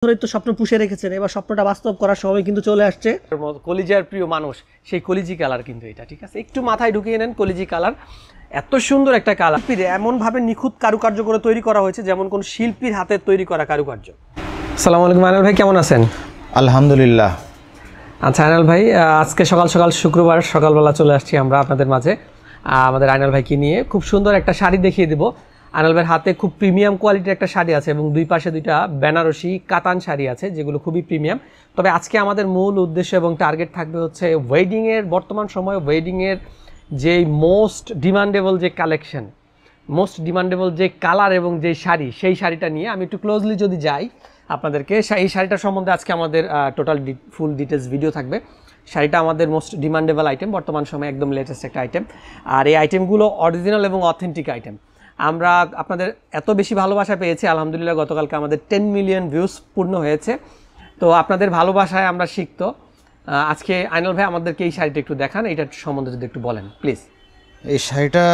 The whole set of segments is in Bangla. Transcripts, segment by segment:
ধরে তো স্বপ্ন পুষে রেখেছেন, এবার স্বপ্নটা বাস্তব করার সময় কিন্তু চলে আসছে। কলিজার প্রিয় মানুষ, সেই কলিজি কালার কিন্তু এটা, ঠিক আছে? একটু মাথায় ঢুকিয়ে নেন কলিজি কালার। এত সুন্দর একটা কালার, এমন ভাবে নিখুঁত কারুকার্য করে তৈরি করা হয়েছে যেমন কোন শিল্পীর হাতের তৈরি করা কারুকার্য। আসসালামু আলাইকুম আনাল ভাই, কেমন আছেন? আলহামদুলিল্লাহ। আচ্ছা আনাল ভাই, আজকে সকাল সকাল শুক্রবার সকালবেলা চলে আসছি আমরা আপনাদের মাঝে আমাদের আনাল ভাইকে নিয়ে। খুব সুন্দর একটা শাড়ি দেখিয়ে দেবো। আনাল ভাইয়ের হাতে খুব প্রিমিয়াম কোয়ালিটির একটা শাড়ি আছে এবং দুই পাশে দুইটা বেনারসি কাতান শাড়ি আছে যেগুলো খুবই প্রিমিয়াম। তবে আজকে আমাদের মূল উদ্দেশ্য এবং টার্গেট থাকবে হচ্ছে ওয়েডিংয়ের, বর্তমান সময়ে ওয়েডিংয়ের যেই মোস্ট ডিমান্ডেবল যে কালেকশন, মোস্ট ডিমান্ডেবল যে কালার এবং যে শাড়ি, সেই শাড়িটা নিয়ে আমি একটু ক্লোজলি যদি যাই আপনাদেরকে, এই শাড়িটার সম্বন্ধে আজকে আমাদের টোটাল ফুল ডিটেলস ভিডিও থাকবে। শাড়িটা আমাদের মোস্ট ডিমান্ডেবল আইটেম, বর্তমান সময়ে একদম লেটেস্ট একটা আইটেম। আর এই আইটেমগুলো অরিজিনাল এবং অথেন্টিক আইটেম। আমরা আপনাদের এত বেশি ভালোবাসা পেয়েছি আলহামদুলিল্লাহ, গতকালকে আমাদের 10 মিলিয়ন ভিউজ পূর্ণ হয়েছে। তো আপনাদের ভালোবাসায় আমরা শিখতো। আজকে আইনাল ভাই আমাদেরকে এই শাড়িটা একটু দেখান, এইটার সম্বন্ধে যদি একটু বলেন প্লিজ। এই শাড়িটা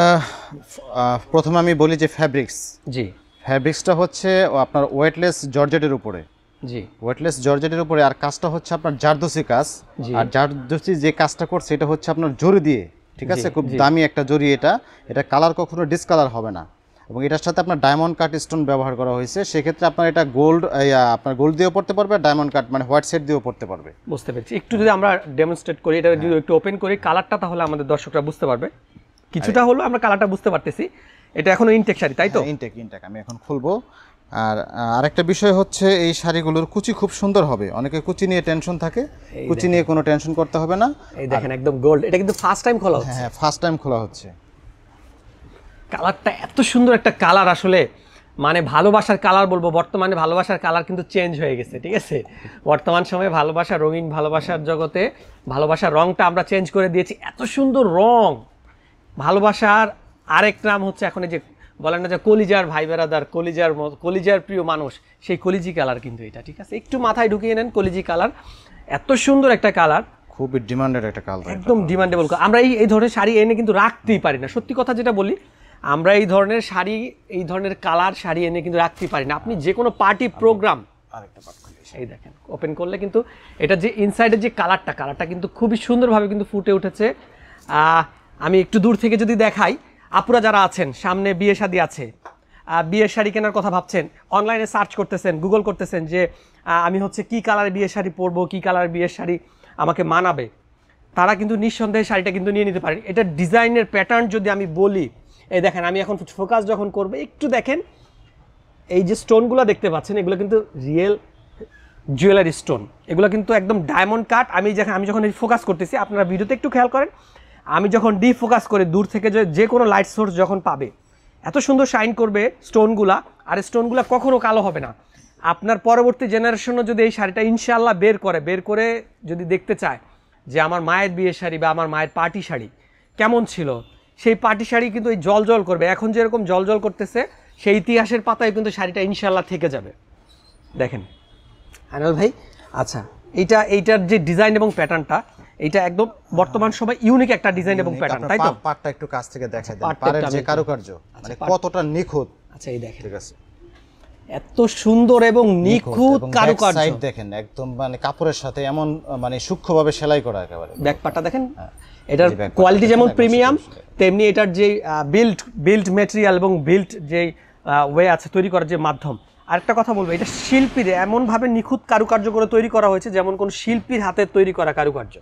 প্রথমে আমি বলি যে জি, ফ্যাব্রিক্সটা হচ্ছে আপনার ওয়েটলেস জর্জেটের উপরে। জি, ওয়েটলেস জর্জেটের উপরে। আর কাজটা হচ্ছে আপনার জারদোসি কাজ। আর জারদোসি যে কাজটা করছে এটা হচ্ছে আপনার জরি দিয়ে, ঠিক আছে? খুব দামি একটা জরি। এটা কালার কখনো ডিসকালার হবে না এবং এটার সাথে আপনার ডায়মন্ড কাট স্টোন ব্যবহার করা হয়েছে। সেক্ষেত্রে আপনার এটা আপনার গোল্ড দিয়েও পড়তে পারবে, ডায়মন্ড কাট মানে হোয়াইট সেট দিয়েও পড়তে পারবে। বুঝতে পেরেছি। একটু যদি আমরা ডেমনস্ট্রেট করি, এটা যদি একটু ওপেন করি কালারটা, তাহলে আমাদের দর্শকরা বুঝতে পারবে। কিছুটা হলো আমরা কালারটা বুঝতে পারতেছি। এটা এখনো ইনটেক শাড়ি, তাই তো? ইনটেক আমি এখন খুলবো। আর আরেকটা বিষয় হচ্ছে এই শাড়িগুলোর কুচি খুব সুন্দর হবে। অনেকে কুচি নিয়ে টেনশন থাকে, কুচি নিয়ে কোনো টেনশন করতে হবে না। এই দেখেন একদম গোল্ড। এটা কিন্তু ফার্স্ট টাইম খোলা হচ্ছে। হ্যাঁ, ফার্স্ট টাইম খোলা হচ্ছে। কালারটা এত সুন্দর একটা কালার, আসলে মানে ভালোবাসার কালার বলবো। বর্তমানে ভালোবাসার কালার কিন্তু চেঞ্জ হয়ে গেছে, ঠিক আছে? বর্তমান সময়ে ভালোবাসা, রঙিন ভালোবাসার জগতে ভালোবাসার রংটা আমরা চেঞ্জ করে দিয়েছি। এত সুন্দর রং। ভালোবাসার আরেক নাম হচ্ছে এখন এই যে বলেন না যে কলিজার ভাই বেরাদার, কলিজার প্রিয় মানুষ, সেই কলিজি কালার কিন্তু এটা, ঠিক আছে? একটু মাথায় ঢুকিয়ে নেন কলিজি কালার। এত সুন্দর একটা কালার, খুবই ডিমান্ডেড একটা কালার, একদম ডিমান্ডেবল। আমরা এই ধরনের শাড়ি এনে কিন্তু রাখতেই পারি না, সত্যি কথা যেটা বলি। আমরা এই ধরনের শাড়ি, এই ধরনের কালার শাড়ি এনে কিন্তু রাখতেই পারি না। আপনি যে কোনো পার্টি প্রোগ্রাম, এই দেখেন ওপেন করলে কিন্তু এটা যে ইনসাইডের যে কালারটা কিন্তু খুবই সুন্দরভাবে কিন্তু ফুটে উঠেছে। আমি একটু দূর থেকে যদি দেখাই, আপুরা যারা আছেন সামনে বিয়ে শাদী আছে, বিয়ের শাড়ি কেনার কথা ভাবছেন, অনলাইনে সার্চ করতেছেন, গুগল করতেছেন যে আমি হচ্ছে কি কালার বিয়ের শাড়ি পরবো, কি কালার বিয়ের শাড়ি আমাকে মানাবে, তারা কিন্তু নিঃসন্দেহে শাড়িটা কিন্তু নিয়ে নিতে পারেন। এটা ডিজাইনের প্যাটার্ন যদি আমি বলি, এই দেখেন আমি এখন ফোকাস যখন করবো, একটু দেখেন এই যে স্টোনগুলো দেখতে পাচ্ছেন, এগুলো কিন্তু রিয়েল জুয়েলারি স্টোন। এগুলো কিন্তু একদম ডায়মন্ড কাট। আমি যখন ফোকাস করতেছি, আপনারা ভিডিওতে একটু খেয়াল করেন, আমি যখন ডিফোকাস করে দূর থেকে যে কোনো লাইট সোর্স যখন পাবে, এত সুন্দর শাইন করবে স্টোনগুলা। আর স্টোনগুলা কখনো কালো হবে না। আপনার পরবর্তী জেনারেশনও যদি এই শাড়িটা ইনশাআল্লাহ বের করে যদি দেখতে চায় যে আমার মায়ের বিয়ের শাড়ি বা আমার মায়ের পার্টি শাড়ি কেমন ছিল, সেই পার্টি শাড়ি কিন্তু এই জল করবে। এখন যেরকম জল করতেছে, সেই ইতিহাসের পাতায় কিন্তু শাড়িটা ইনশাআল্লাহ থেকে যাবে। দেখেন আনাল ভাই, আচ্ছা এইটার যে ডিজাইন এবং প্যাটার্নটা, এটা একদম বর্তমান সময় ইউনিক একটা ডিজাইন এবং প্যাটার্ন, তাই তো? পাটটা একটু কাছ থেকে দেখাই দেন, পাড়ের যে কারুকার্য মানে কতটা নিখুঁত। আচ্ছা এই দেখেন, ঠিক আছে, এত সুন্দর এবং নিখুঁত কারুকার্য। সাইড দেখেন একদম মানে কাপড়ের সাথে এমন মানে সূক্ষ্মভাবে সেলাই করা একেবারে। ব্যাক পার্টটা দেখেন, এটার কোয়ালিটি যেমন প্রিমিয়াম, তেমনি এটার যে বিল্ড ম্যাটেরিয়াল এবং বিল্ড যে ওয়ে আছে তৈরি করার যে মাধ্যম। আরেকটা কথা বলবো, এটা শিল্পীর এমনভাবে নিখুঁত কারুকার্য করে তৈরি করা হয়েছে যেমন কোন শিল্পীর হাতের তৈরি করা কারুকার্য।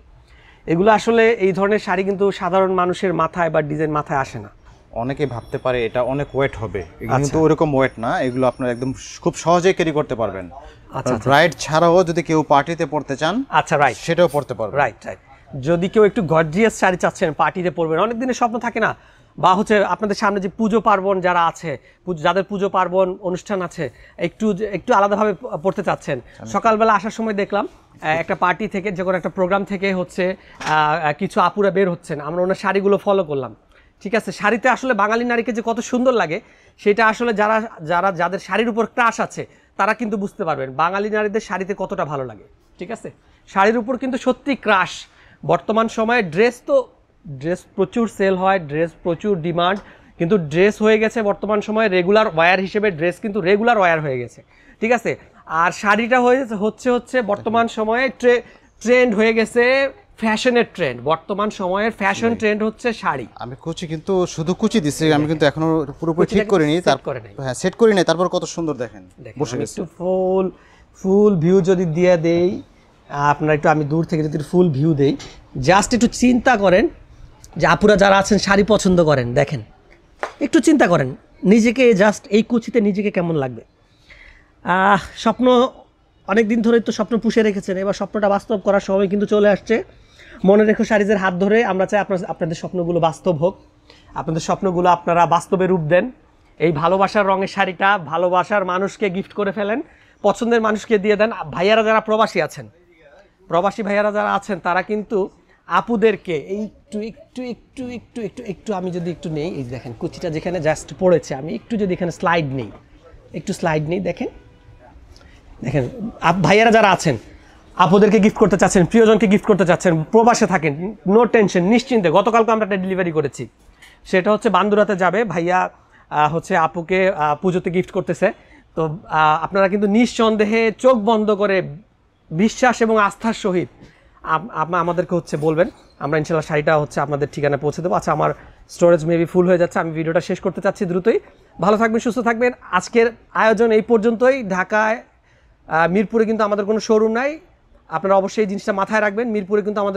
এগুলো আসলে এই ধরনের শাড়ি কিন্তু সাধারণ মানুষের মাথায় বা ডিজাইন মাথায় আসে না। অনেকে ভাবতে পারে এটা অনেক ওয়েট হবে, কিন্তু ওরকম ওয়েট না। এগুলো আপনার একদম খুব সহজেই ক্যারি করতে পারবেন। আচ্ছা, ব্রাইড ছাড়াও যদি কেউ পার্টিতে পড়তে চান, আচ্ছা রাইট, সেটাও পড়তে পারবেন। রাইট। যদি কেউ একটু গর্জিয়াস শাড়ি চাচ্ছেন, পার্টিতে পরবেন, অনেক দিনের স্বপ্ন থাকে না, বা হচ্ছে আপনাদের সামনে যে পুজো পার্বণ যারা আছে, যাদের পুজো পার্বণ অনুষ্ঠান আছে, একটু আলাদাভাবে পড়তে চাচ্ছেন। সকালবেলা আসার সময় দেখলাম একটা পার্টি থেকে, যে কোনো একটা প্রোগ্রাম থেকে হচ্ছে কিছু আপুরা বের হচ্ছেন, আমরা ওনার শাড়িগুলো ফলো করলাম, ঠিক আছে? শাড়িতে আসলে বাঙালি নারীকে যে কত সুন্দর লাগে, সেটা আসলে যাদের শাড়ির উপর ক্রাশ আছে তারা কিন্তু বুঝতে পারবেন বাঙালি নারীদের শাড়িতে কতটা ভালো লাগে, ঠিক আছে? শাড়ির উপর কিন্তু সত্যি ক্রাশ। বর্তমান সময়ে ড্রেস প্রচুর সেল হয়, ড্রেস প্রচুর ডিমান্ড, কিন্তু ড্রেস হয়ে গেছে বর্তমান সময়ে রেগুলার ওয়্যার হিসেবে। ড্রেস কিন্তু রেগুলার ওয়্যার হয়ে গেছে, ঠিক আছে? আর শাড়িটা হচ্ছে বর্তমান সময়ে ট্রেন্ড হয়ে গেছে, ফ্যাশনের ট্রেন্ড। বর্তমান সময়ের ফ্যাশন ট্রেন্ড হচ্ছে শাড়ি। আমি কুচি কিন্তু শুধু কুচি দিচ্ছি, আমি কিন্তু এখনো পুরোপুরি ঠিক করিনি। তারপরে হ্যাঁ, সেট করি নাই, তারপর কত সুন্দর দেখেন বসে গেছে। একটু ফুল ভিউ যদি দিয়ে দেই আপনারা, একটু আমি দূর থেকে যদি ফুল ভিউ দেই, জাস্ট একটু চিন্তা করেন যে আপুরা যারা আছেন শাড়ি পছন্দ করেন, দেখেন একটু চিন্তা করেন নিজেকে, জাস্ট এই কুচিতে নিজেকে কেমন লাগবে। স্বপ্ন অনেক দিন ধরেই তো স্বপ্ন পুষে রেখেছেন, এবার স্বপ্নটা বাস্তব করার সময় কিন্তু চলে আসছে। মনে রেখো শাড়িজের হাত ধরে আমরা চাই আপনাদের স্বপ্নগুলো বাস্তব হোক, আপনাদের স্বপ্নগুলো আপনারা বাস্তবে রূপ দেন। এই ভালোবাসার রঙের শাড়িটা ভালোবাসার মানুষকে গিফট করে ফেলেন, পছন্দের মানুষকে দিয়ে দেন। ভাইয়ারা যারা প্রবাসী আছেন, প্রবাসী ভাইয়ারা যারা আছেন, তারা কিন্তু আপুদেরকে একটু একটু একটু একটু একটু একটু আমি যদি একটু নেই, এই দেখেন কুচিটা যেখানে জাস্ট পড়েছে, আমি একটু যদি এখানে স্লাইড নেই, একটু স্লাইড নেই, দেখেন দেখেন ভাইয়ারা যারা আছেন, আপুদেরকে গিফট করতে চাচ্ছেন, প্রিয়জনকে গিফট করতে চাচ্ছেন, প্রবাসে থাকেন, নো টেনশন, নিশ্চিন্তে। গতকালকে আমরা একটা ডেলিভারি করেছি, সেটা হচ্ছে বান্দুরাতে যাবে। ভাইয়া হচ্ছে আপুকে পুজোতে গিফট করতেছে। তো আপনারা কিন্তু নিঃসন্দেহে চোখ বন্ধ করে বিশ্বাস এবং আস্থার সহিত আমাদেরকে হচ্ছে বলবেন, আমরা ইনশাল্লাহ শাড়িটা হচ্ছে আপনাদের ঠিকানায় পৌঁছে দেবো। আচ্ছা, আমার স্টোরেজ মেবি ফুল হয়ে যাচ্ছে, আমি ভিডিওটা শেষ করতে চাচ্ছি দ্রুতই। ভালো থাকবেন, সুস্থ থাকবেন। আজকের আয়োজন এই পর্যন্তই। ঢাকায় মিরপুরে কিন্তু আমাদের কোনো শোরুম নাই, আপনারা অবশ্যই এই জিনিসটা মাথায় রাখবেন। মিরপুরে কিন্তু আমাদের